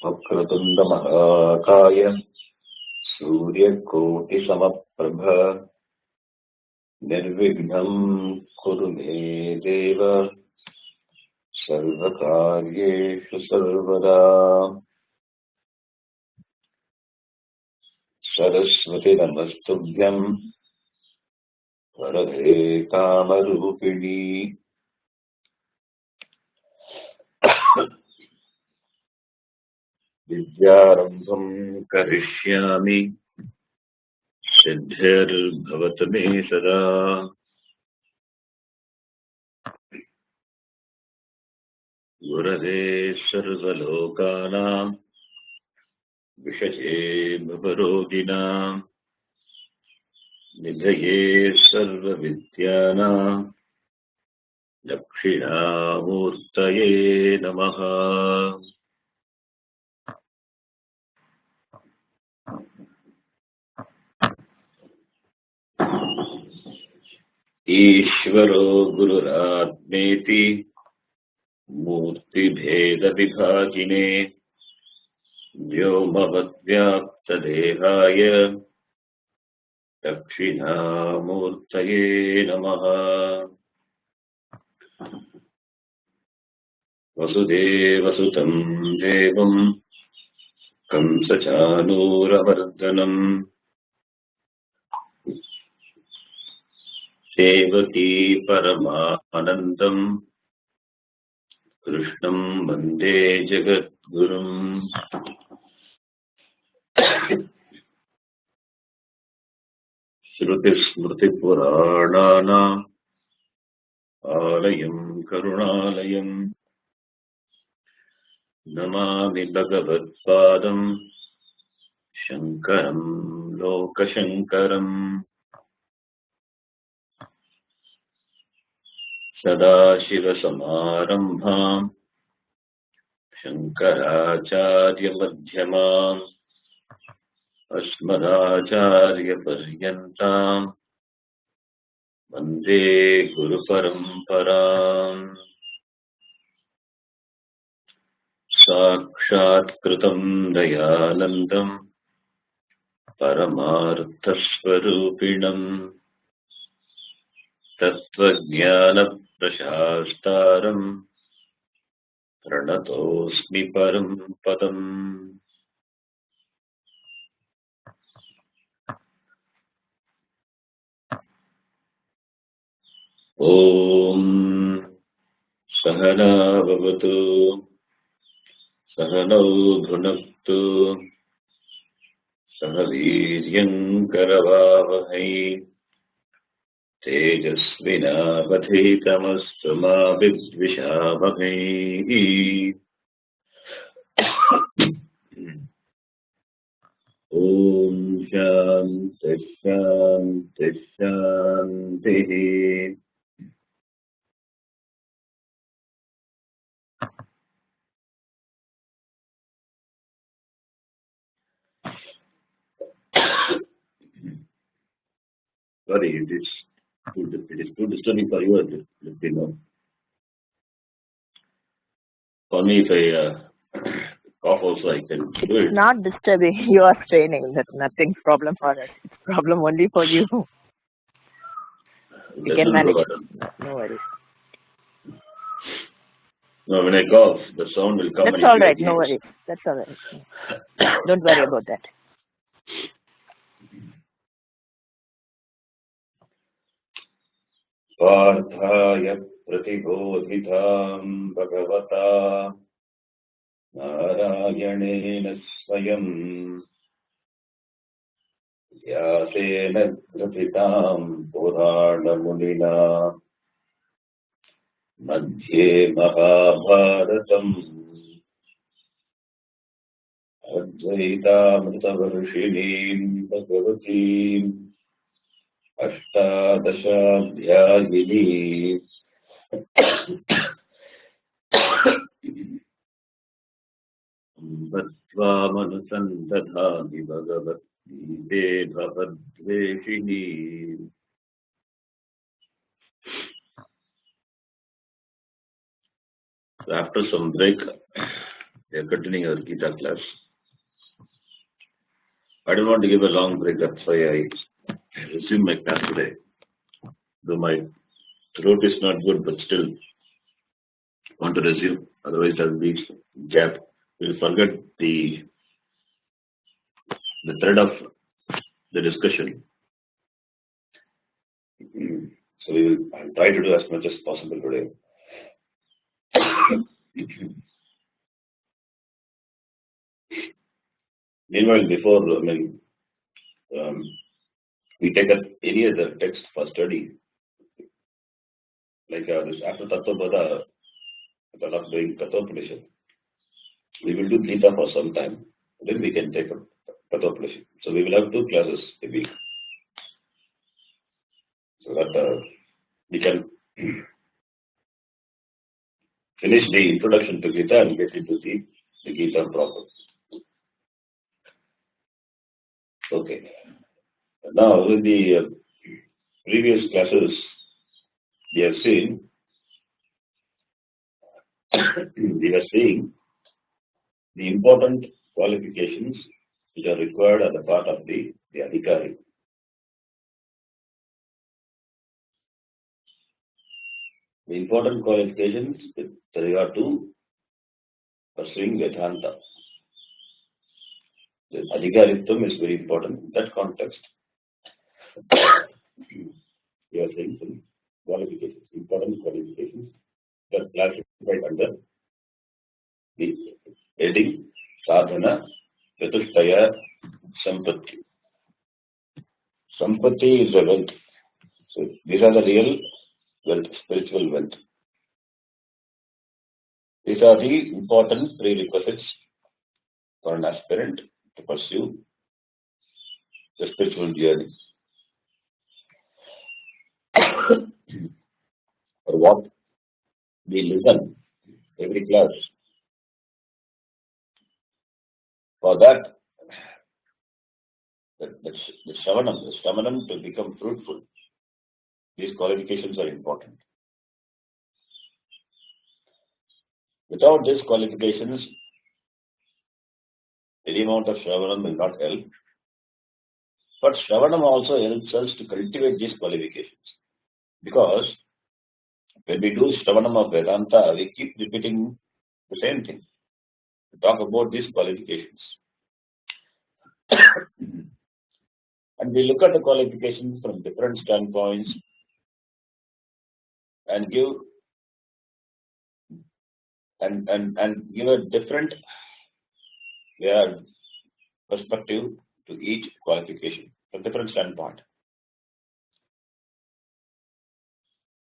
वक्रतुण्ड महाकाय सूर्यकोटिसमप्रभ निर्विघ्नं कुरु मे देव सर्वकार्येषु सर्वदा। सरस्वती नमस्तुभ्यं वरदे कामरूपिणी। विद्यारम्भं करिष्यामि सिद्धिर्भवतु मे सदा। गुरवे सर्वलोकानां विषये भवरोगिणां निधये सर्वविद्यानां दक्षिणामूर्तये नमः। ईश्वरो गुरुरात्मेति मूर्तिभेदविभागिने व्योमवद्व्याप्तदेहाय दक्षिणामूर्तये नमः। वसुदेवसुतं देवं कंसचाणूरमर्दनम् देवकी परमानन्दम् कृष्णं वन्दे जगद्गुरुम्। श्रुतिस्मृतिपुराणानाम् आलयं करुणालयं नमामि भगवत्पादं शङ्करं लोकशङ्करम्। सदाशिवसमारम्भां शङ्कराचार्यमध्यमाम् अस्मदाचार्यपर्यन्तां वन्दे गुरुपरम्पराम्। साक्षात्कृतं दयानन्दं परमार्थस्वरूपिणम् तत्त्वज्ञानप्रशास्तारं प्रणतोऽस्मि परं पदम्। ॐ सहना भवतु सहनौ भुनक्तु सह वीर्यं करवावहै तेजस्विनावधीतमस्तु मा विद्विषावहै। ॐ शान्ति शान्ति शान्तिः। Sorry, it is too disturbing for you. Let me know. For me, if I cough also, I can do it. It's not disturbing. You are straining. That's nothing problem for us. It's problem only for you. You can manage. No worries. No, when I cough, the sound will come. That's all right. No worries. That's all right. Don't worry about that. स्वार्थाय प्रतिबोधितां भगवता नारायणेन स्वयं व्यासेन ग्रथितां पुराणमुनिना मध्ये महाभारतम् अद्वैतामृतवर्षिणीं भगवतीम् अष्टादशाध्यायिनी त्वामनुसन्दधामि भगवद्गीते भवद्वेषिणी। After some break, We are continuing our Gita class. I don't want to give a long break, that's why I resume my class today. Though my throat is not good, but still want to resume. Otherwise, there will be gap. We'll forget the thread of the discussion. So I'll try to do as much as possible today. Meanwhile, before we take up any other text for study, like this after Tattva Bhada, doing Tattva, we will do Gita for some time. Then we can take up Tattva. So we will have 2 classes a week, so that we can finish the introduction to Gita and get into the Gita proper. Okay. Now, in the previous classes, we have seen, we are seeing the important qualifications which are required as a part of the adhikari. The important qualifications with regard to pursuing Vedanta. The adhikaritvam is very important in that context. We are saying some qualifications, important qualifications that are classified under the heading Sadhana Chatushtaya Sampatti. Sampatti is a wealth. So these are the real wealth, spiritual wealth. These are the important prerequisites for an aspirant to pursue the spiritual journey. For what we listen every class. For that, the Shravanam to become fruitful, these qualifications are important. Without these qualifications, any amount of Shravanam will not help. But Shravanam also helps us to cultivate these qualifications. Because when we do Shravanam of Vedanta, we keep repeating the same thing. We talk about these qualifications. And we look at the qualifications from different standpoints and give a different perspective to each qualification from different standpoint.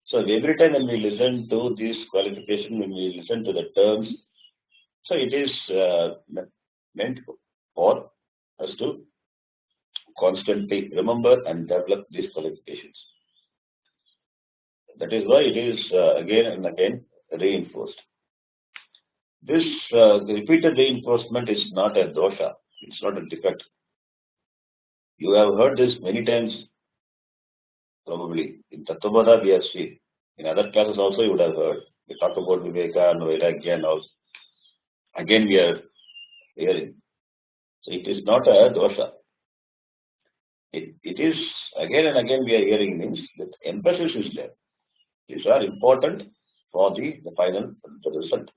So every time when we listen to this qualification, when we listen to the terms, so it is meant for us to constantly remember and develop these qualifications. That is why it is again and again reinforced. This repeated reinforcement is not a dosha, it's not a defect. You have heard this many times, probably. In Tattva Bhada we have seen. In other classes also you would have heard. We talk about Viveka and Vairagya and all. Again we are hearing. So it is not a dosha. It is again and again we are hearing means that emphasis is there. These are important for the final result.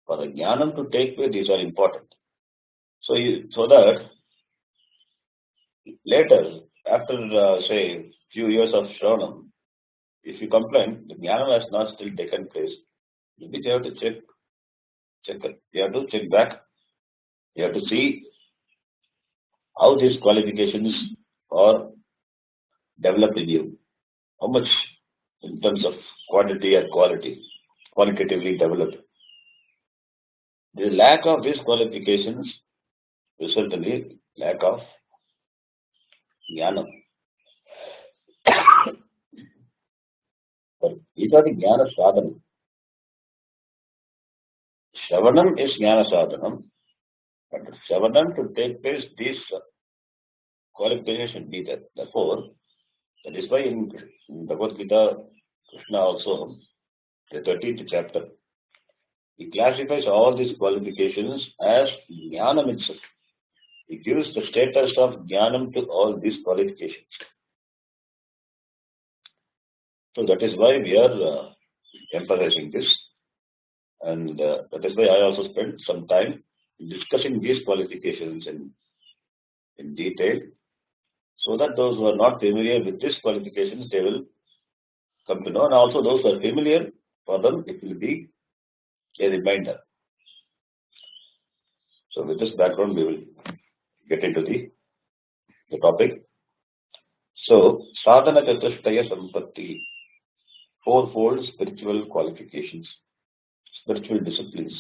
For the jnanam to take place, these are important. So that later, after say few years of Shravanam, if you complain, the jnanam has not still taken place, you have to check it. You have to check back. You have to see how these qualifications are developed in you. How much in terms of quantity and quality, qualitatively developed. The lack of these qualifications result in the lack of jnanam. But these are the jnana sadhanam. Shravanam is jnana sadhanam, but Shravanam to take place, these qualifications should be there. Therefore, that is why in Bhagavad Gita, Krishna also, the 13th chapter, He classifies all these qualifications as jnanam itself. He gives the status of jnanam to all these qualifications. So that is why we are emphasizing this, and that is why I also spent some time discussing these qualifications in detail, so that those who are not familiar with these qualifications, they will come to know, and also those who are familiar, for them it will be a reminder. So with this background, we will get into the topic. So, sadhana chatushtaya sampatti, fourfold spiritual qualifications, spiritual disciplines,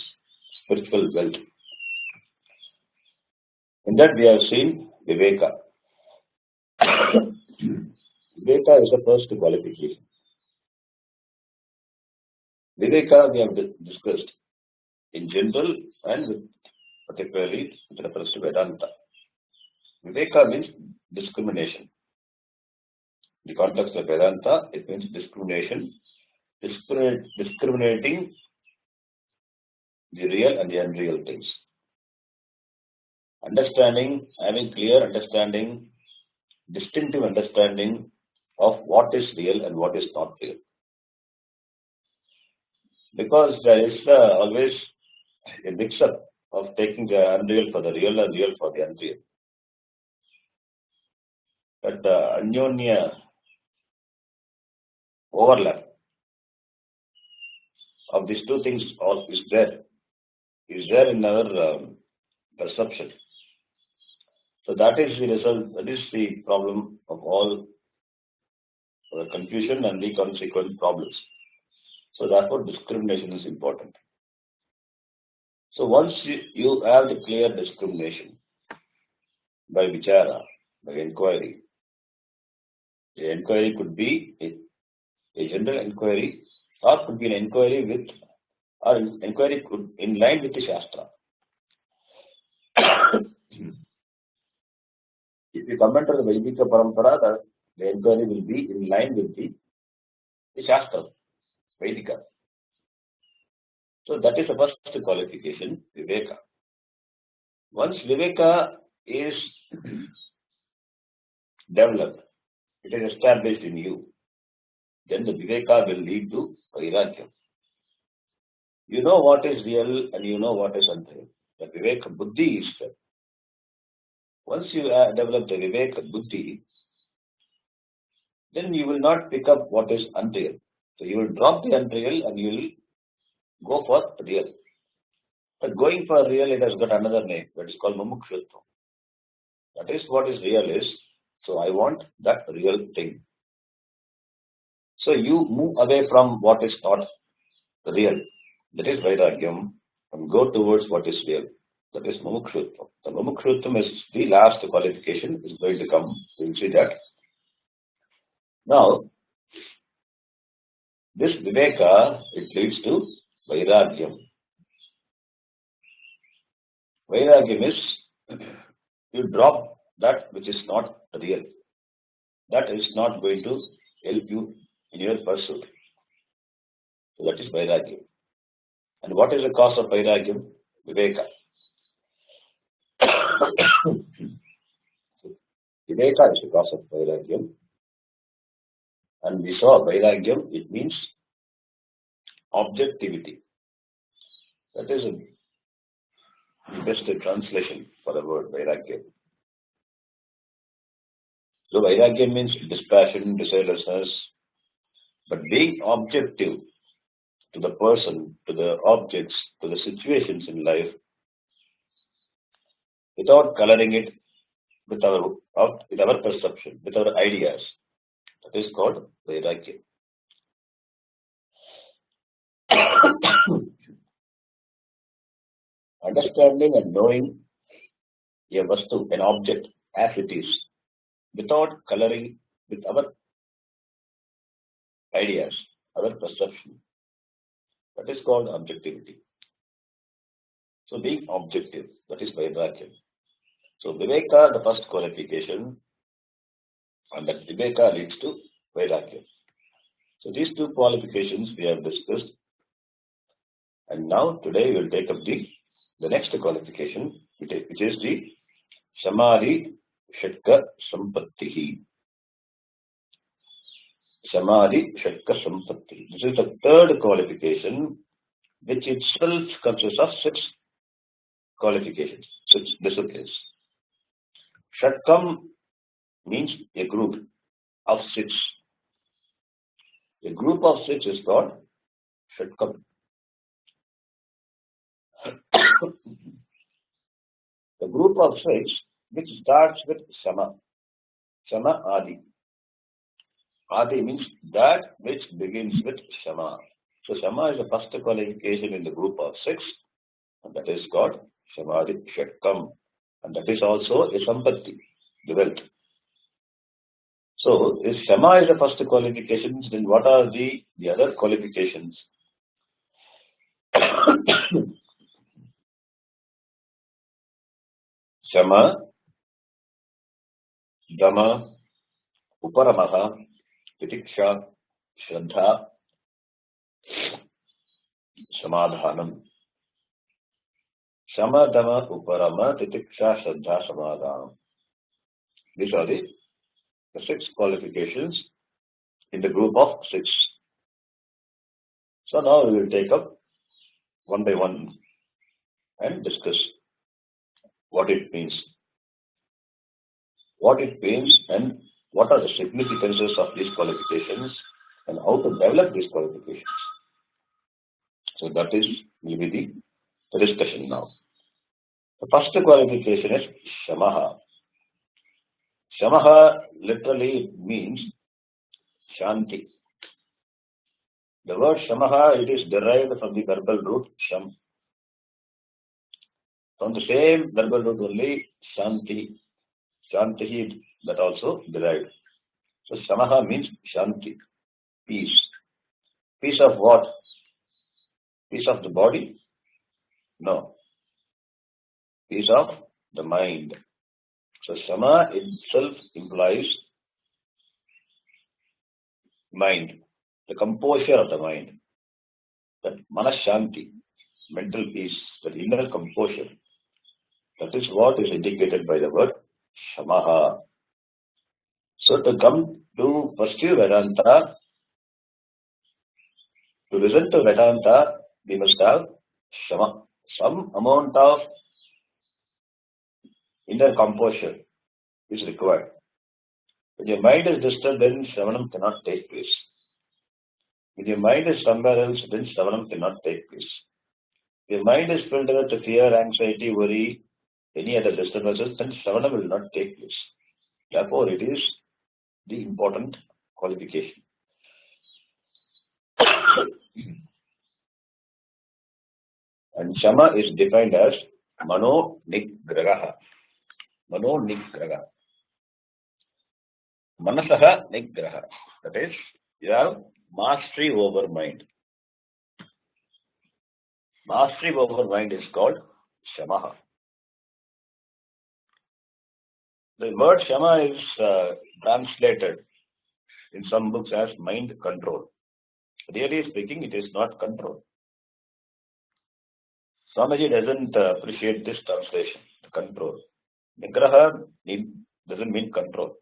spiritual wealth. In that we have seen Viveka. Viveka is the first qualification. Viveka we have discussed in general and particularly with reference to Vedanta. Viveka means discrimination. In the context of Vedanta, it means discrimination, discriminating the real and the unreal things. Understanding, having clear understanding, distinctive understanding of what is real and what is not real. Because there is always a mix-up of taking the unreal for the real and real for the unreal. But anyonya overlap of these two things is there in our perception. So that is the result, that is the problem of all confusion and the consequent problems. So therefore discrimination is important. So once you have the clear discrimination by vichara, by inquiry, the inquiry could be a general inquiry, or could be an inquiry with, or inquiry could in line with the Shastra. If you come under the Vedika Parampara, the inquiry will be in line with the Shastra, Vedika. So that is the first qualification, Viveka. Once Viveka is developed, it is established in you, then the Viveka will lead to Vairagya. You know what is real and you know what is unreal. The Viveka Buddhi is there. Once you develop the Viveka Buddhi, then you will not pick up what is unreal. So you will drop the unreal and you will go for real. But going for real, it has got another name, that is called Mumukshutva. That is what is real is. So I want that real thing. So you move away from what is not real. That is Vairagyam, and go towards what is real. That is Mumukshutva. The Mumukshutva is the last qualification, is going to come. We will see that. Now, this Viveka, it leads to Vairagyam. Vairagyam is, you drop that which is not real. That is not going to help you in your pursuit. So that is Vairagyam. And what is the cause of Vairagyam? Viveka. Viveka is the cause of Vairagyam. And we saw Vairagyam, it means objectivity. That is the best translation for the word Vairagyam. So Vairagyam means dispassion, desirelessness, but being objective to the person, to the objects, to the situations in life, without coloring it with our perception, with our ideas. That is called Vairagya. Understanding and knowing a vastu, an object, as it is, without coloring with our ideas, our perception. That is called objectivity. So being objective, that is Vairagya. So Viveka, the first qualification, and that Viveka leads to Vairagya. So these two qualifications we have discussed. And now today we will take up the next qualification, which is the Samadhi Shatka Sampattihi. Samadhi Shatka Sampattihi. This is the third qualification, which itself consists of 6 qualifications, 6 disciplines. Shatkam means a group of 6. A group of 6 is called Shatkam. The group of 6 which starts with Sama. Sama Adi. Adi means that which begins with Sama. So Sama is the first qualification in the group of 6, and that is called Samadhi Shatkam. And that is also a Sampatti, the wealth. So if Sama is the first qualification, then what are the other qualifications? Shama, Dama, Uparamaha, Titiksha, Shraddha, Samadhanam. Shama, Dama, Uparama, Titiksha, Shraddha, Samadhanam. These are the 6 qualifications in the group of 6. So now we will take up one by one and discuss what it means. What it means and what are the significances of these qualifications and how to develop these qualifications. So that will be the discussion now. The first qualification is Shamaha. Shamaha literally means Shanti. The word Shamaha, it is derived from the verbal root Sham. From the same verbal root only Shanti. Shanti, that also derived. So Shamaha means Shanti, peace. Peace of what? Peace of the body? No. Peace of the mind. So Shama itself implies mind, the composure of the mind, that Manashanti, mental peace, that inner composure. That is what is indicated by the word Shamaha. So to come to pursue Vedanta, to listen to Vedanta, we must have Shama, some amount of inner composure is required. When your mind is disturbed, then Shravanam cannot take place. If your mind is somewhere else, then Shravanam cannot take place. If your mind is filled with fear, anxiety, worry, any other disturbances, then Shravanam will not take place. Therefore, it is the important qualification. And Shama is defined as Mano Nigraha. Mano Nigraha. Manasaha Nigraha. That is, you have mastery over mind. Mastery over mind is called Shamaha. The word Shama is translated in some books as mind control. Really speaking, it is not control. Swamiji doesn't appreciate this translation, control. Nigraha doesn't mean control.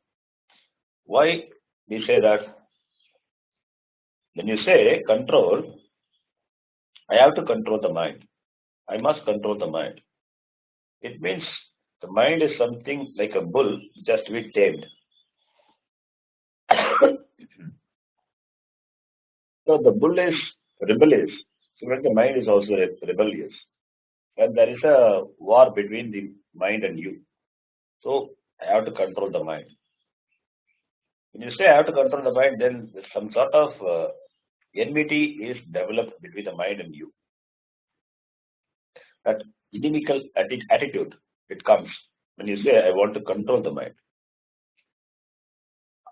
Why we say that? When you say control, I have to control the mind. I must control the mind. It means the mind is something like a bull which has to be tamed. So the bull is rebellious. So when the mind is also rebellious. And there is a war between the mind and you. So I have to control the mind. When you say I have to control the mind, then some sort of enmity is developed between the mind and you. That inimical attitude, it comes when you say I want to control the mind.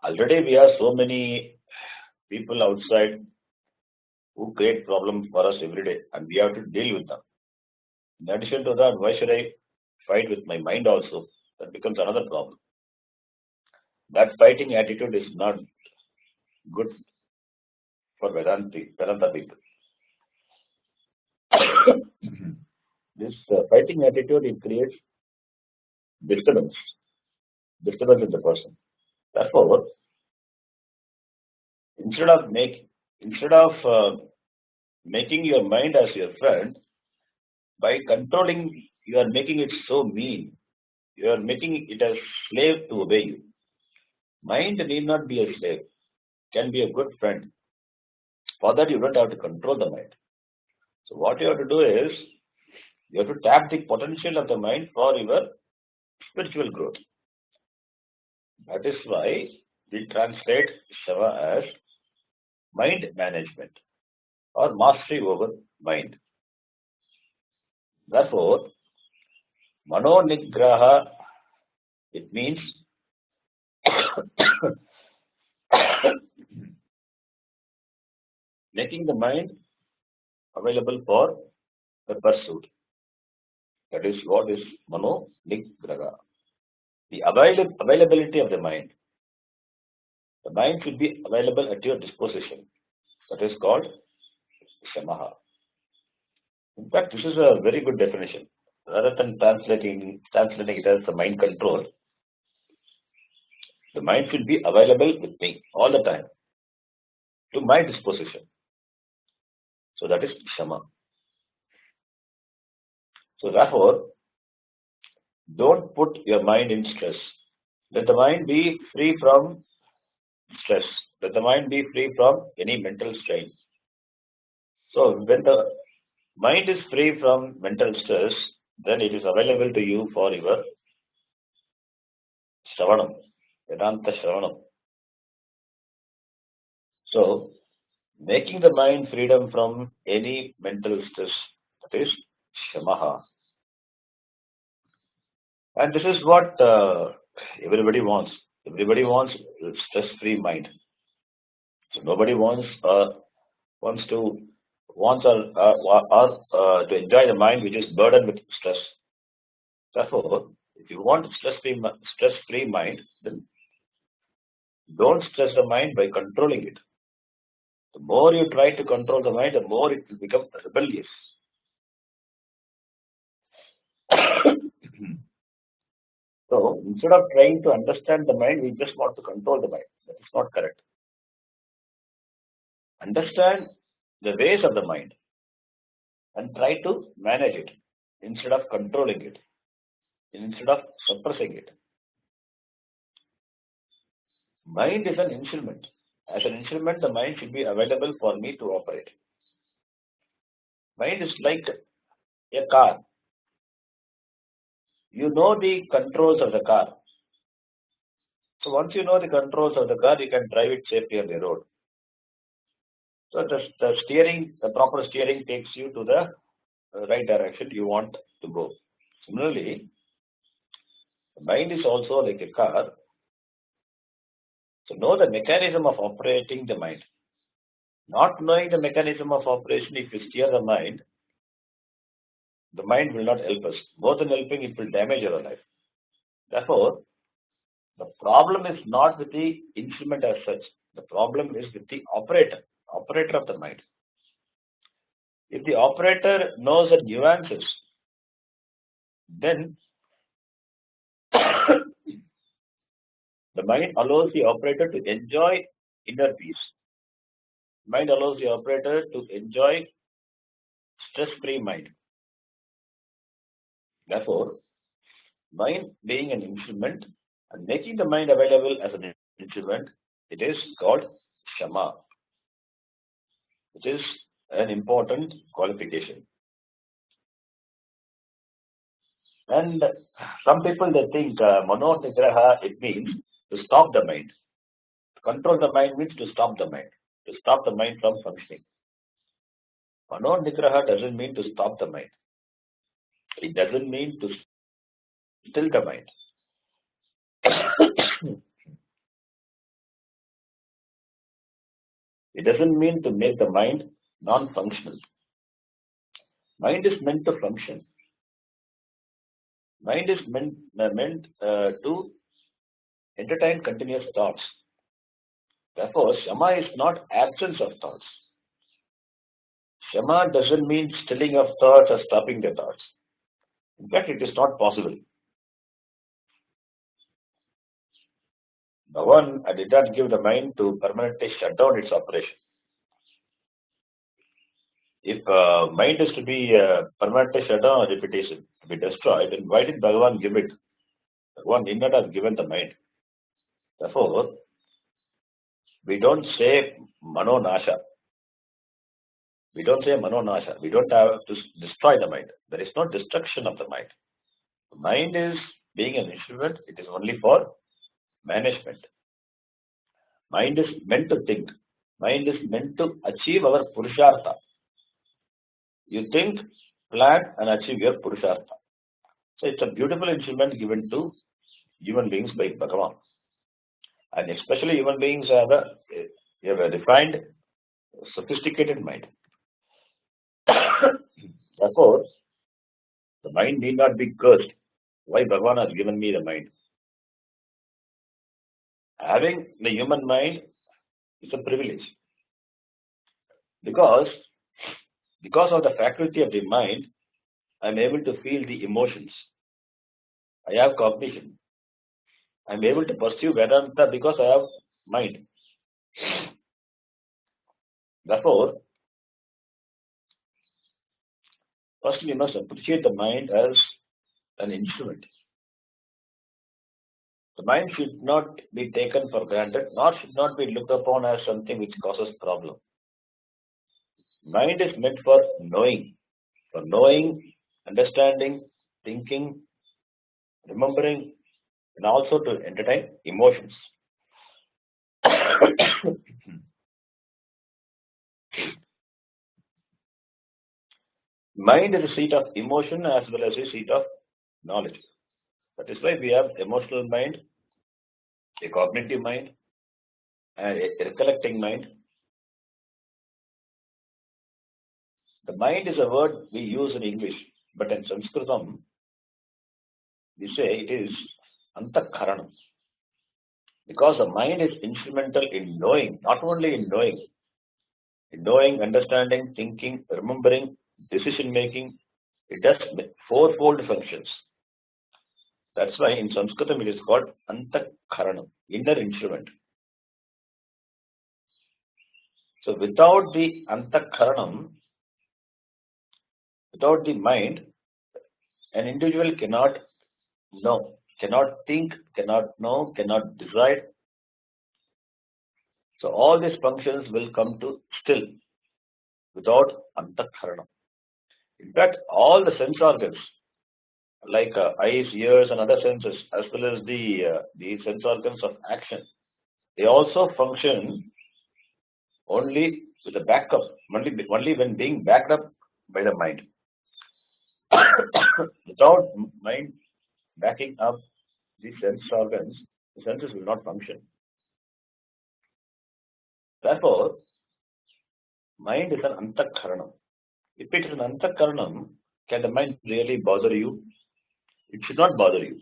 Already we have so many people outside who create problems for us every day, and we have to deal with them. In addition to that, why should I fight with my mind also? That becomes another problem. That fighting attitude is not good for Vedanta people. This fighting attitude, it creates disturbance, disturbance in the person. Therefore, instead of instead of making your mind as your friend, by controlling, you are making it so mean. You are making it a slave to obey you. Mind need not be a slave, can be a good friend. For that, you don't have to control the mind. So, what you have to do is, you have to tap the potential of the mind for your spiritual growth. That is why we translate Shava as mind management or mastery over mind. Therefore, Mano Nigraha, it means making the mind available for the pursuit. That is what is Mano Nigraha. The availability of the mind. The mind should be available at your disposition. That is called Shamaha. In fact, this is a very good definition. Rather than translating it as the mind control, the mind should be available with me all the time to my disposition. So that is Shama. So therefore, don't put your mind in stress. Let the mind be free from stress. Let the mind be free from any mental strain. So when the mind is free from mental stress, then it is available to you for your Shravanam, Vedanta Shravanam. So, making the mind freedom from any mental stress, that is Shamaha. And this is what everybody wants. Everybody wants a stress-free mind. So nobody wants to to enjoy the mind which is burdened with stress. Therefore, if you want stress-free mind, then don't stress the mind by controlling it. The more you try to control the mind, the more it will become rebellious. So instead of trying to understand the mind, we just want to control the mind. That is not correct. Understand the ways of the mind and try to manage it instead of controlling it, instead of suppressing it. Mind is an instrument. As an instrument, the mind should be available for me to operate. Mind is like a car. You know the controls of the car. So once you know the controls of the car, you can drive it safely on the road. So the proper steering takes you to the right direction you want to go. Similarly, the mind is also like a car. So know the mechanism of operating the mind. Not knowing the mechanism of operation, if you steer the mind will not help us. More than helping, it will damage our life. Therefore, the problem is not with the instrument as such. The problem is with the operator of the mind. If the operator knows the nuances, then the mind allows the operator to enjoy inner peace. Mind allows the operator to enjoy stress-free mind. Therefore, mind being an instrument and making the mind available as an instrument, it is called Shama, which is an important qualification. And some people, they think Mano Nigraha, it means to stop the mind. To control the mind means to stop the mind, to stop the mind from functioning. Mano Nigraha doesn't mean to stop the mind. It doesn't mean to still the mind. It doesn't mean to make the mind non-functional. Mind is meant to function. Mind is meant to entertain continuous thoughts. Therefore, Shama is not absence of thoughts. Shama doesn't mean stilling of thoughts or stopping the thoughts. In fact, it is not possible. Bhagavan did not give the mind to permanently shut down its operation. If mind is to be permanently shut down or repetition, to be destroyed, then why did Bhagavan give it? Bhagavan did not have given the mind. Therefore, we don't say Mano Nasha. We don't say Mano Nasha. We don't have to destroy the mind. There is no destruction of the mind. The mind is being an instrument, it is only for management. Mind is meant to think. Mind is meant to achieve our Purushartha. You think, plan, and achieve your Purushartha. So it's a beautiful instrument given to human beings by Bhagavan. And especially human beings have a refined, sophisticated mind. Therefore, the mind need not be cursed. Why Bhagavan has given me the mind? Having the human mind is a privilege. Because of the faculty of the mind, I am able to feel the emotions. I have cognition. I am able to pursue Vedanta because I have mind. Therefore, first we must appreciate the mind as an instrument. The mind should not be taken for granted, nor should not be looked upon as something which causes problem. Mind is meant for knowing, understanding, thinking, remembering, and also to entertain emotions. Mind is a seat of emotion as well as a seat of knowledge. That is why we have emotional mind, a cognitive mind, and a recollecting mind. The mind is a word we use in English, but in Sanskritam, we say it is antakharanam. Because the mind is instrumental in knowing, not only in knowing, understanding, thinking, remembering, decision making. It does fourfold functions. That's why in Sanskritam it is called antakharanam, inner instrument. So without the antakharanam, without the mind, an individual cannot know, cannot think, cannot know, cannot decide. So all these functions will come to still without antakharanam. In fact, all the sense organs, like eyes, ears, and other senses, as well as the sense organs of action, they also function only with the backup, only when being backed up by the mind. Without mind backing up the sense organs, the senses will not function. Therefore, mind is an antakharanam. If it is an antakharanam, can the mind really bother you? It should not bother you.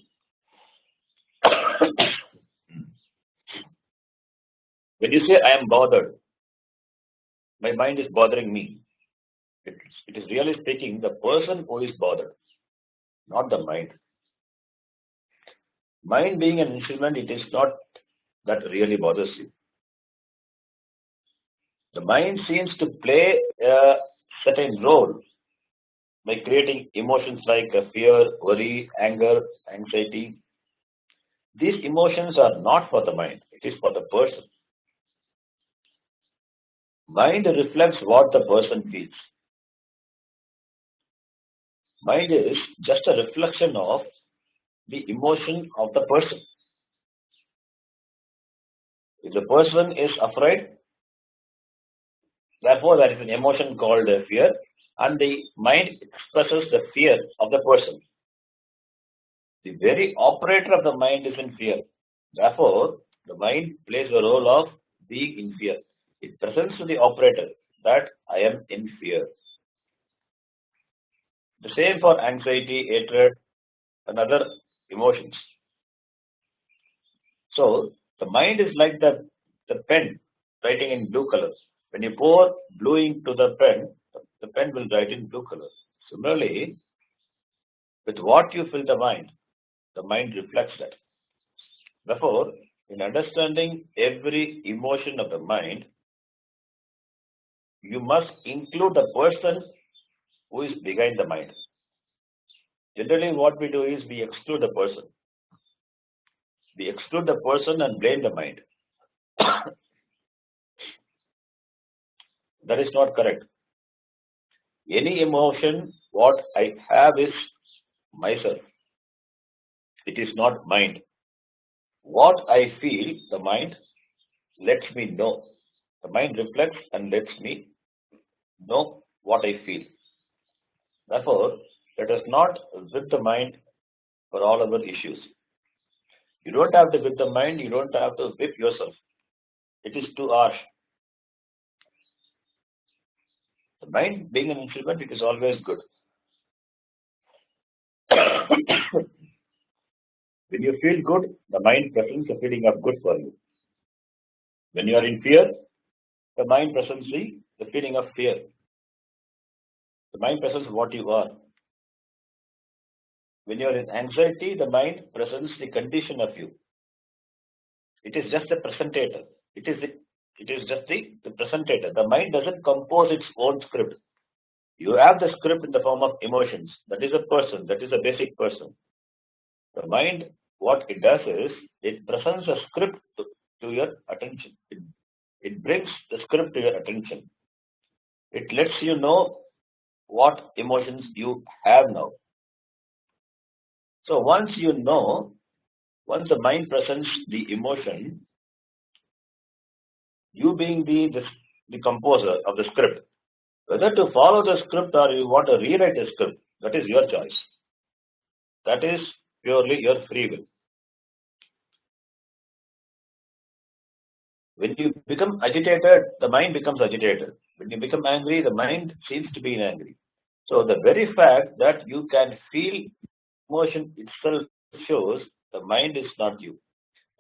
When you say I am bothered, my mind is bothering me. It is really speaking the person who is bothered, not the mind. Mind being an instrument, it is not that really bothers you. The mind seems to play a certain role by creating emotions like fear, worry, anger, anxiety. These emotions are not for the mind, it is for the person. Mind reflects what the person feels. Mind is just a reflection of the emotion of the person. If the person is afraid, therefore there is an emotion called fear, and the mind expresses the fear of the person. The very operator of the mind is in fear. Therefore, the mind plays the role of being in fear. It presents to the operator that I am in fear. The same for anxiety, hatred, and other emotions. So, the mind is like the pen writing in blue color. When you pour blue ink to the pen will write in blue color. Similarly, With what you fill the mind reflects that. Therefore, in understanding every emotion of the mind, you must include the person who is behind the mind. Generally, what we do is we exclude the person. We exclude the person and blame the mind. That is not correct. Any emotion, what I have is myself. It is not mind. What I feel, the mind lets me know. The mind reflects and lets me know what I feel. Therefore, let us not whip the mind for all our issues. You don't have to whip the mind, you don't have to whip yourself. It is too harsh. The mind being an instrument, it is always good. When you feel good, the mind presents a feeling of good for you. When you are in fear, the mind presents the feeling of fear. The mind presents what you are. When you are in anxiety, the mind presents the condition of you. It is just a presentator. It is just the presentator. The mind doesn't compose its own script. You have the script in the form of emotions. That is a person. That is a basic person. The mind, what it does is, it presents a script to your attention. It brings the script to your attention. It lets you know what emotions you have now. So once you know, once the mind presents the emotion, you being the composer of the script, whether to follow the script or you want to rewrite the script, that is your choice. That is purely your free will. When you become agitated, the mind becomes agitated. When you become angry, the mind seems to be angry. So the very fact that you can feel emotion itself shows the mind is not you.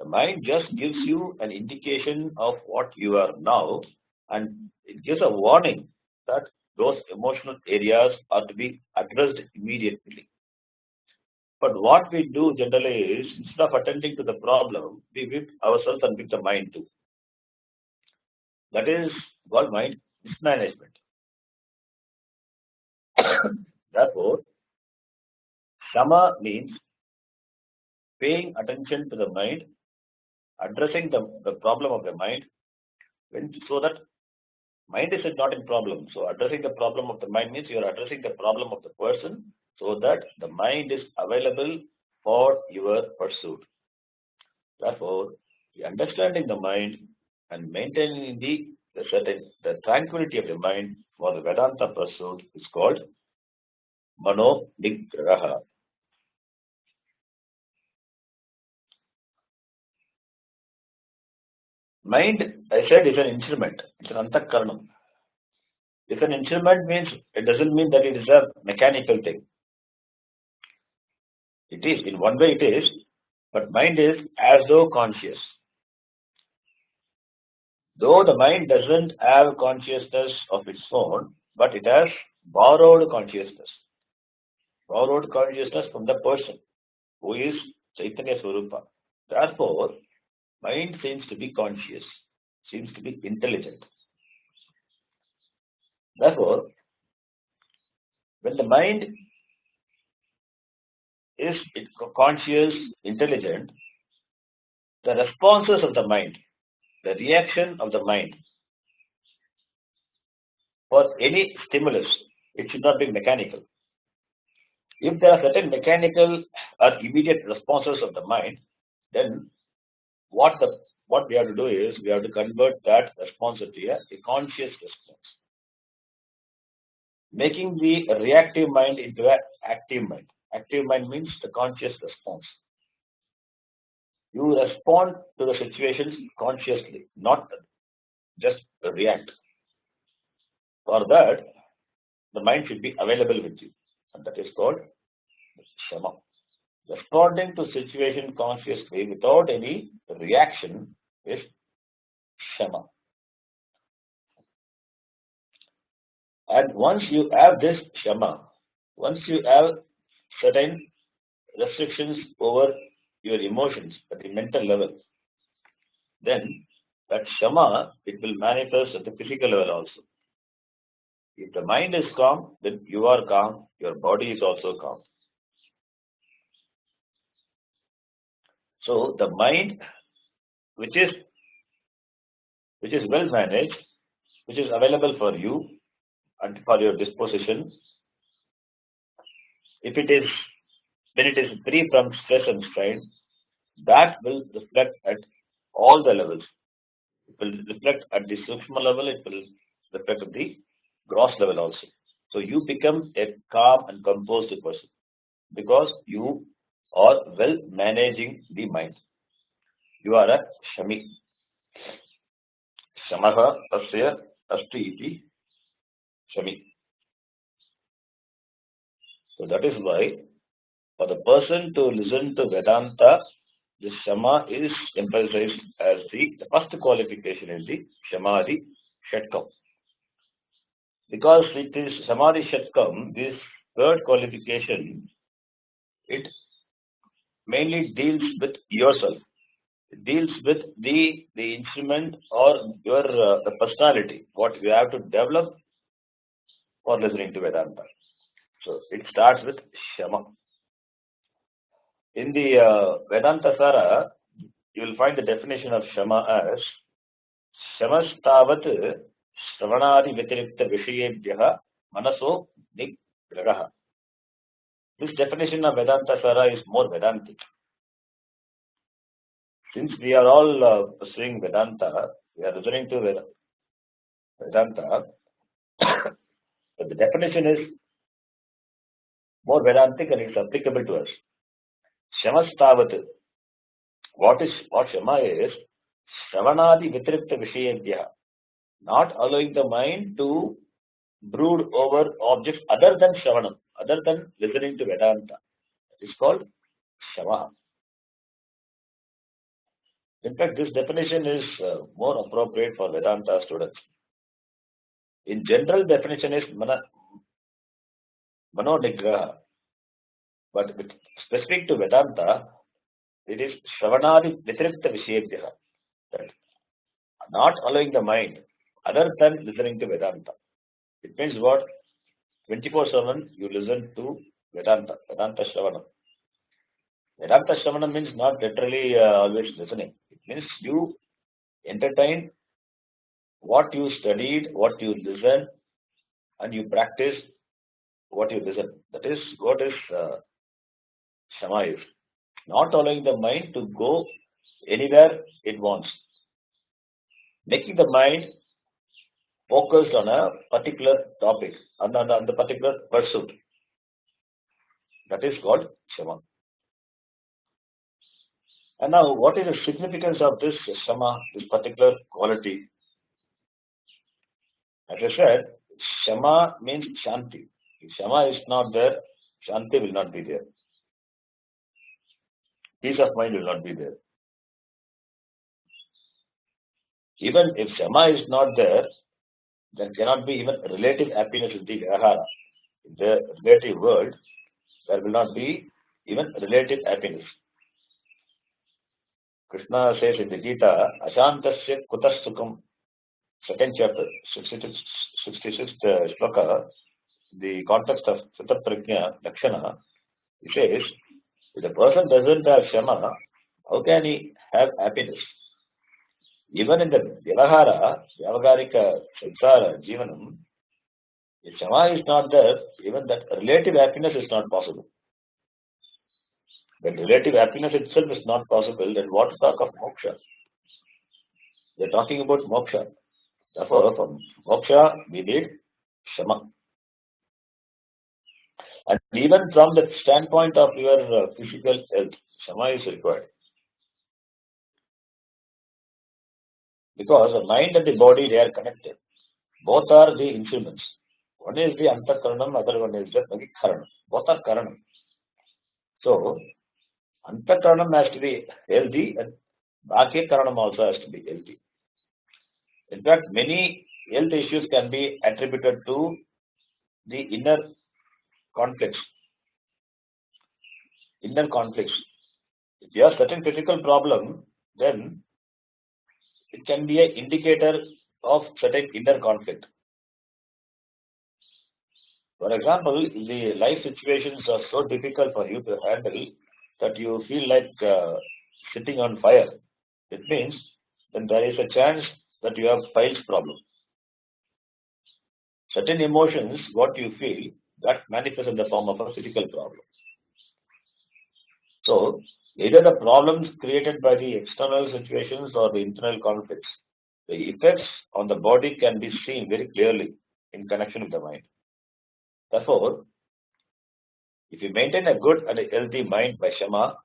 The mind just gives you an indication of what you are now, and it gives a warning that those emotional areas are to be addressed immediately. But what we do generally is, instead of attending to the problem, we whip ourselves and whip the mind too. That is called mind mismanagement. Therefore, Shama means paying attention to the mind, addressing the problem of the mind, so that mind is not in problem. So addressing the problem of the mind means you are addressing the problem of the person, so that the mind is available for your pursuit. Therefore, the understanding the mind and maintaining the tranquility of the mind for the Vedanta pursuit is called Mano Nigraha. Mind, I said, is an instrument. It's an antakaranam. If an instrument means, it doesn't mean that it is a mechanical thing. It is, in one way it is, but mind is as though conscious. Though the mind doesn't have consciousness of its own, but it has borrowed consciousness. Borrowed consciousness from the person who is Chaitanya Swarupa. Therefore, mind seems to be conscious, seems to be intelligent. Therefore, when the mind is conscious, intelligent, the responses of the mind, the reaction of the mind for any stimulus, it should not be mechanical. If there are certain mechanical or immediate responses of the mind, then what we have to do is we have to convert that response into a conscious response, making the reactive mind into an active mind. Active mind means the conscious response. You respond to the situations consciously, not just react. For that, the mind should be available with you, and that is called Shama. Responding to situation consciously without any reaction is Shama. And once you have this Shama, once you have certain restrictions over your emotions at the mental level, then that Shama, it will manifest at the physical level also. If the mind is calm, then you are calm, your body is also calm. So the mind which is well managed, which is available for you and for your disposition, if it is when it is free from stress and strain, that will reflect at all the levels. It will reflect at the Sukshma level, it will reflect at the gross level also. So you become a calm and composed person because you are well managing the mind. You are a Shami. Shamaha Tasya Asti iti Shami. So that is why for the person to listen to Vedanta, the Shama is emphasized as the first qualification in the Samadhi Shatkam. Because it is Samadhi Shatkam, this third qualification, it mainly deals with yourself. It deals with the instrument or your the personality, what you have to develop for listening to Vedanta. So it starts with Shama. In the Vedanta Sara, you will find the definition of Shama as Shamastavat Shravanadi Vyatirekta Vishayebhyaha Manaso Nigragaha. This definition of Vedanta Sara is more Vedantic. Since we are all pursuing Vedanta, we are listening to Vedanta, but the definition is more Vedantic and it's applicable to us. Shamastavat. What Shama is? Shravanadi Vitrikta Vishayebhyaha. Not allowing the mind to brood over objects other than Shravanam, other than listening to Vedanta. It is called Shama. In fact, this definition is more appropriate for Vedanta students. In general, definition is Manonigraha. But specific to Vedanta, it is Shravanadi Vitrikta Vishayebhyaha. That not allowing the mind other than listening to Vedanta. It means what? 24/7 you listen to Vedanta Shravanam. Vedanta Shravanam means not literally always listening. It means you entertain what you studied, what you listen, and you practice what you listen. That is what is Shama is. Not allowing the mind to go anywhere it wants. Making the mind focused on a particular topic, on the particular pursuit. That is called Shama. And now, what is the significance of this Shama, this particular quality? As I said, Shama means Shanti. If Shama is not there, Shanti will not be there. Peace of mind will not be there. Even if Shama is not there, there cannot be even relative happiness in the Vyahara. In the relative world, there will not be even relative happiness. Krishna says in the Gita, Ashantasya kutas sukam, second chapter, 66th shloka, the context of Sutta Prajna Lakshana, he says, if the person doesn't have Shama, how can he have happiness? Even in the Vyavaharika, Samsara, Jivanam, if Shama is not there, even that relative happiness is not possible. When relative happiness itself is not possible, then what to talk of moksha? We are talking about moksha. Therefore, for moksha, we need Shama. And even from the standpoint of your physical health, Shama is required. Because the mind and the body, they are connected. Both are the instruments. One is the Antakaranam, other one is the Magikaranam. Both are Karanam. So, Antakaranam has to be healthy and Bhakya Karanam also has to be healthy. In fact, many health issues can be attributed to the inner conflicts. inner conflicts. If you have certain physical problem, then it can be an indicator of certain inner conflict. For example, the life situations are so difficult for you to handle that you feel like sitting on fire. It means then there is a chance that you have piles problem. Certain emotions, what you feel, that manifests in the form of a physical problem. So, either the problems created by the external situations or the internal conflicts, the effects on the body can be seen very clearly in connection with the mind. Therefore, if you maintain a good and a healthy mind by Shama,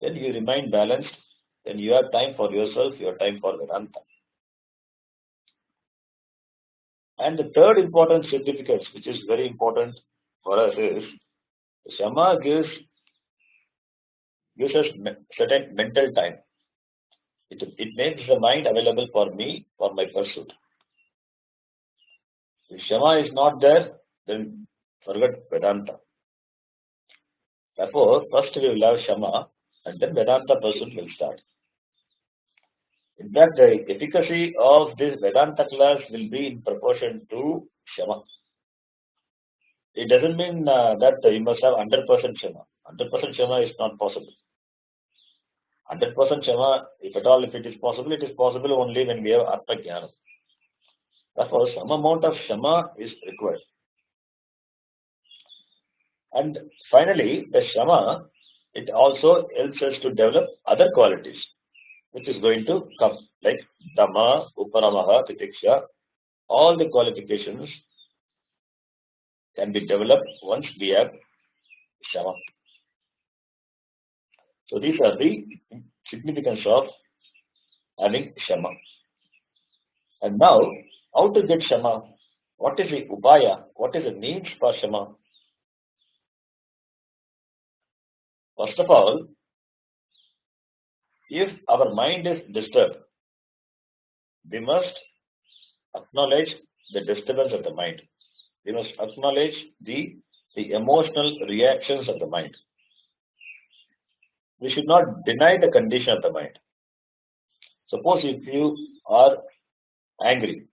then you remain balanced, then you have time for yourself, you have time for Vedanta. And the third important significance, which is very important for us, is Shama gives us certain mental time. It makes the mind available for me, for my pursuit. If Shama is not there, then forget Vedanta. Therefore, first we will have Shama, and then Vedanta pursuit will start. In fact, the efficacy of this Vedanta class will be in proportion to Shama. It doesn't mean that you must have 100% Shama. 100% Shama is not possible. 100% Shama, if at all, if it is possible only when we have Atma Jnana. Therefore, some amount of Shama is required. And finally, the Shama, it also helps us to develop other qualities, which is going to come, like Dhamma, Uparamaha, Titiksha. All the qualifications can be developed once we have Shama. So these are the significance of having Shama. And now, how to get Shama? What is the Upaya? What is the means for Shama? First of all, if our mind is disturbed, we must acknowledge the disturbance of the mind. We must acknowledge the emotional reactions of the mind. We should not deny the condition of the mind. Suppose if you are angry,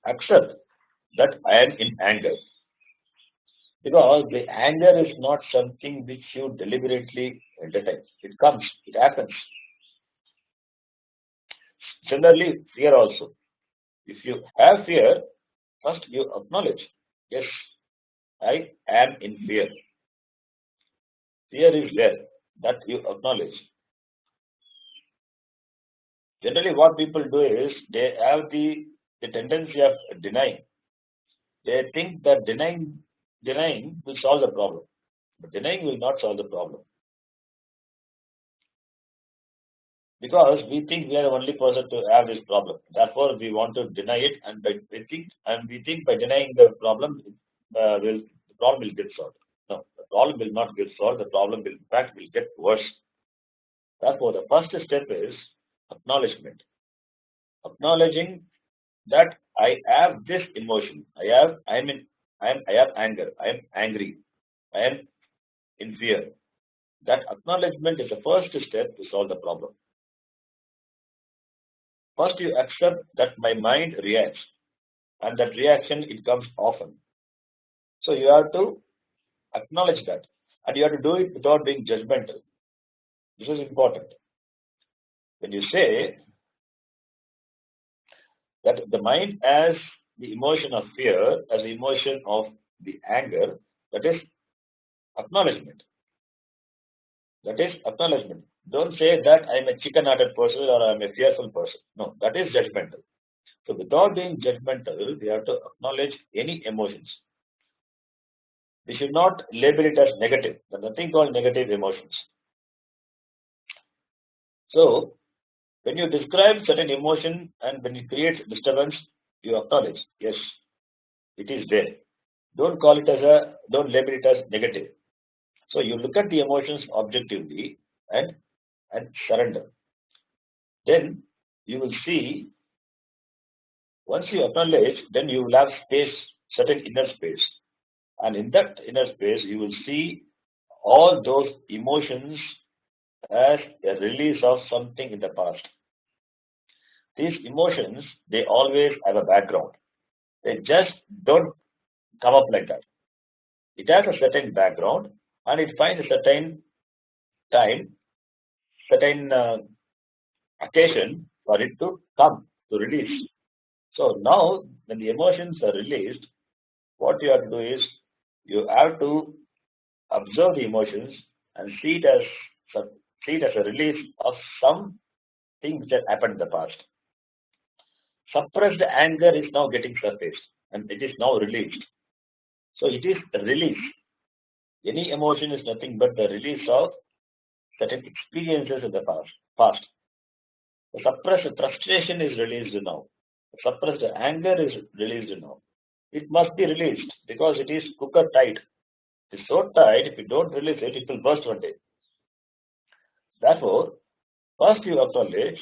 accept that I am in anger. Because the anger is not something which you deliberately entertain. It comes, it happens. Similarly, fear also. If you have fear, first you acknowledge, yes, I am in fear. Fear is there, that you acknowledge. Generally, what people do is they have the tendency of denying. They think that denying will solve the problem. But denying will not solve the problem. Because we think we are the only person to have this problem. Therefore, we want to deny it, and we think by denying the problem, the problem will get solved. No, the problem will not get solved. The problem will, in fact, will get worse. Therefore, the first step is acknowledgement. Acknowledging that I have this emotion. I have anger. I am angry. I am in fear. That acknowledgement is the first step to solve the problem. First, you accept that my mind reacts, and that reaction, it comes often. So you have to acknowledge that, and you have to do it without being judgmental. This is important. When you say that the mind has the emotion of fear, as the emotion of the anger, that is acknowledgement. That is acknowledgement. Don't say that I am a chicken-hearted person or I am a fearful person. No, that is judgmental. So without being judgmental, we have to acknowledge any emotions. We should not label it as negative. There is nothing called negative emotions. So when you describe certain emotion and when it creates disturbance, you acknowledge, yes, it is there. Don't label it as negative. So you look at the emotions objectively and surrender. Then you will see, once you acknowledge, then you will have space, certain inner space. And in that inner space, you will see all those emotions as a release of something in the past. These emotions, they always have a background. They just don't come up like that. It has a certain background and it finds a certain time, certain occasion for it to come, to release. So now, when the emotions are released, what you have to do is you have to observe the emotions and see it as a release of some things that happened in the past. Suppressed anger is now getting surfaced and it is now released. So it is a release. Any emotion is nothing but the release of certain experiences in the past. The suppressed frustration is released now. The suppressed anger is released now. It must be released because it is cooker tight. It is so tight, if you don't release it, it will burst one day. Therefore, first you acknowledge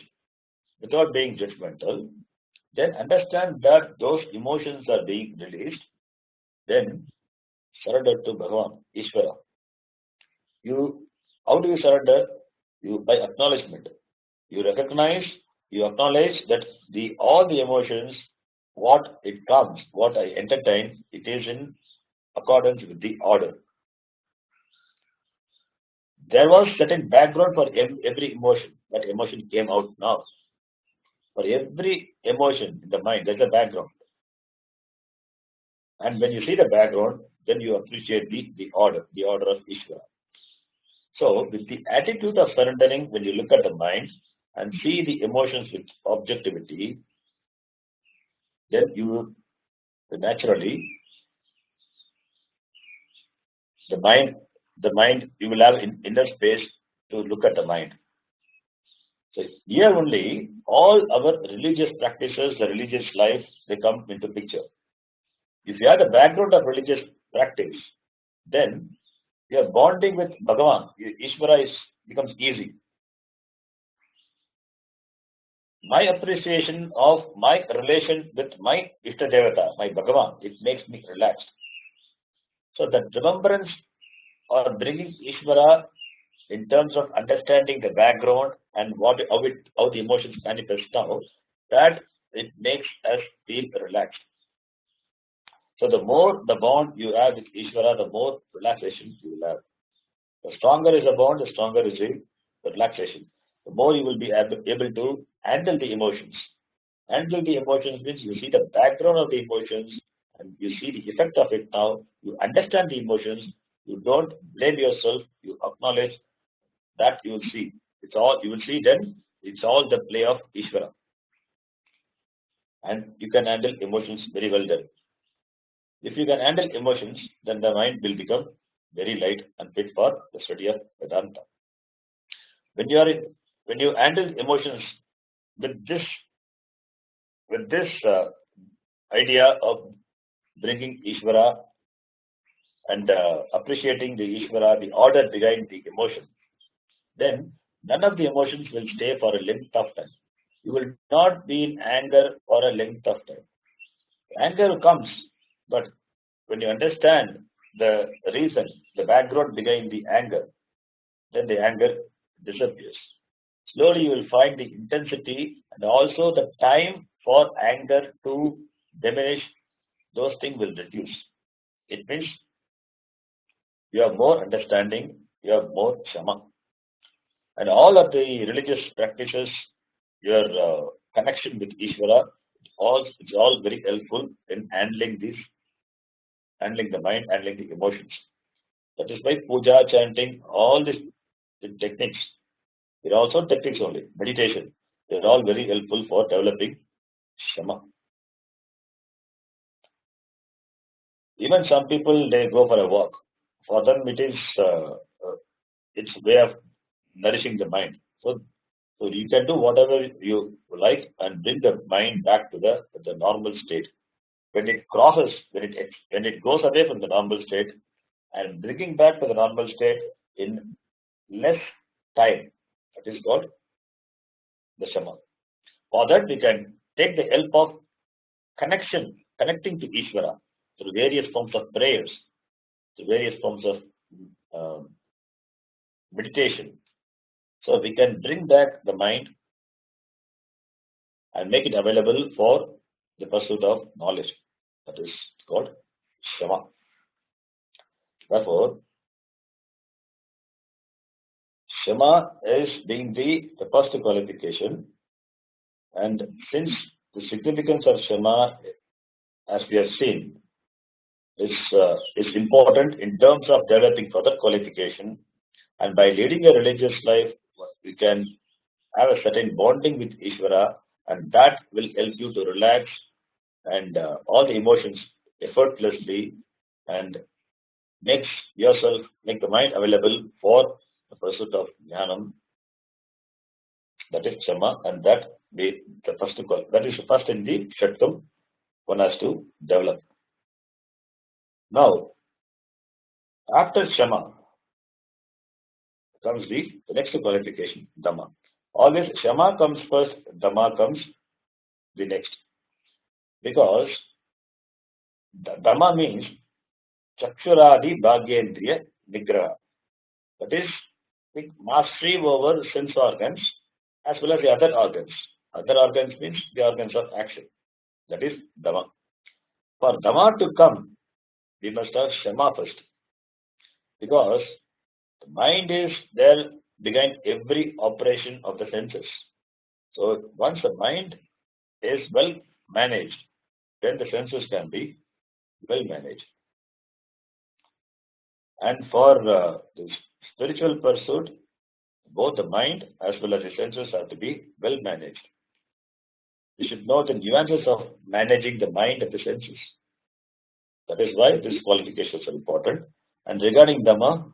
without being judgmental, then understand that those emotions are being released, then surrender to Bhagavan, Ishvara. How do you surrender? You by acknowledgement. You recognize, you acknowledge that all the emotions, what it comes, what I entertain, it is in accordance with the order. There was certain background for every emotion. That emotion came out now. For every emotion in the mind, there's a background. And when you see the background, then you appreciate the order of Ishvara. So, with the attitude of surrendering, when you look at the mind and see the emotions with objectivity, then you naturally the mind you will have inner space to look at the mind. So here only all our religious practices, the religious life, they come into picture. If you have the background of religious practice, then your bonding with Bhagavan, Ishvara becomes easy. My appreciation of my relation with my Ishta Devata, my Bhagavan, it makes me relaxed. So that remembrance or bringing Ishvara in terms of understanding the background and how the emotions manifest now, that it makes us feel relaxed. So the more the bond you have with Ishvara, the more relaxation you will have. The stronger is the bond, the stronger is the relaxation. The more you will be able to handle the emotions. Handle the emotions means you see the background of the emotions and you see the effect of it now. You understand the emotions. You don't blame yourself. You acknowledge that you will see. You will see then it's all the play of Ishvara. And you can handle emotions very well then. If you can handle emotions, then the mind will become very light and fit for the study of Vedanta. When you handle emotions with this idea of bringing Ishvara and appreciating the Ishvara, the order behind the emotion, then none of the emotions will stay for a length of time. You will not be in anger for a length of time. Anger comes, but when you understand the reason, the background behind the anger, then the anger disappears. Slowly you will find the intensity and also the time for anger to diminish, those things will reduce. It means you have more understanding, you have more shama. And all of the religious practices, your connection with Ishvara, it's all very helpful in handling the mind, handling the emotions. That is why puja, chanting, all these techniques, they're also techniques only, meditation. They're all very helpful for developing shama. Even some people, they go for a walk. For them, it's way of nourishing the mind. So you can do whatever you like and bring the mind back to the normal state. When it crosses, when it goes away from the normal state and bringing back to the normal state in less time, that is called the shama. For that, we can take the help of connecting to Ishvara through various forms of prayers, through various forms of meditation. So we can bring back the mind and make it available for the pursuit of knowledge. That is called Shama. Therefore, Shama is being the first qualification, and since the significance of Shama, as we have seen, is important in terms of developing further qualification, and by leading a religious life, we can have a certain bonding with Ishvara, and that will help you to relax and all the emotions effortlessly, and make the mind available for the pursuit of jnanam. That is Shama, and that be the first call. That is the first in the Shatkam one has to develop. Now, after Shama comes the next qualification, Dhamma. Always Shama comes first, Dhamma comes the next. Because Dhamma means Chakshuradi Bhagyendriya Nigraha. That is the mastery over sense organs as well as the other organs. Other organs means the organs of action. That is Dhamma. For Dhamma to come, we must have Shama first. Because the mind is there behind every operation of the senses. So once the mind is well managed, then the senses can be well managed. And for the spiritual pursuit, both the mind as well as the senses have to be well managed. We should know the nuances of managing the mind and the senses. That is why these qualifications are important. And regarding Dhamma,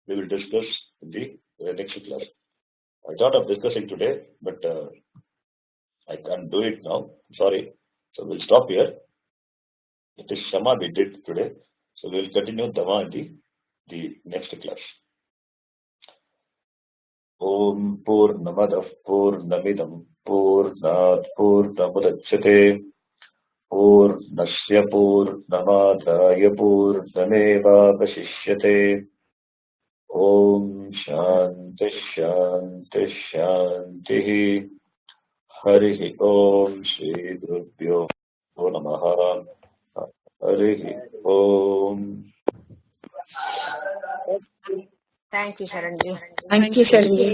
we will discuss in the next class. I thought of discussing today, but I can't do it now. Sorry. So we'll stop here. It is Shama we did today. So we will continue Dhamma in the next class. Om Purnamadah Purnamidam Purnat Purnamudachyate Purnasya Purnamadaya Purnamevavasishyate. Om Shanti Shanti Shanti. Hari Om Shri Gurubhyo Namaha. Hari Om. Thank you, Sharanji. Thank you, Sharanji.